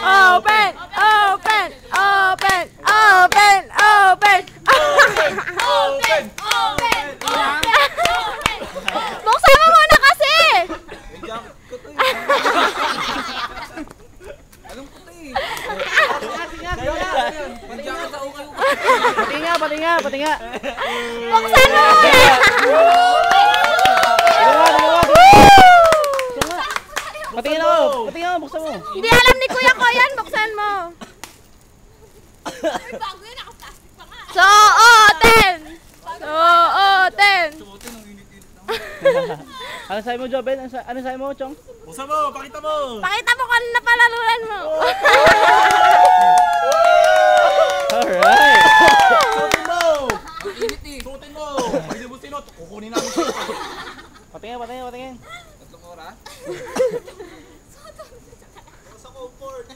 Open! Open! Open! Open! Open! Open! Buksan mo muna kasi! Anong puti? Pati nga. Buksan mo muna! Patingin ako, buksan mo. Hindi alam ni Kuya ko yan, buksan mo. Bago yan, naka-plastic pa nga. Suotin! Suotin! Ano sa'yo mo, Joben? Ano sa'yo mo, Chong? Buksan mo, pakita mo. Pakita mo kung na palaruan mo. Alright! Suotin mo. Init eh. Suotin mo. Hindi mo sinot. Kukunin namin siya. Patingin. 3 oras. Sa comfort.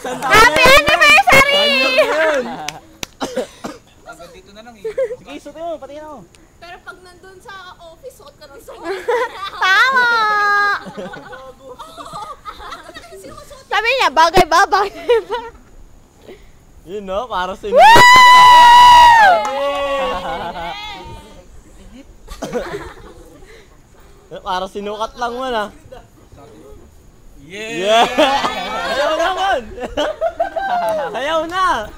Happy anniversary! Hanggang dito na lang eh. Sige, suotin mo, patingin ako. Pero pag nandun sa office, suot ka ng suot. Tama! Sabi niya, bagay ba? Yun no, para sa para sinukat lang mo na. Yeah! Ayaw naman! Ayaw na!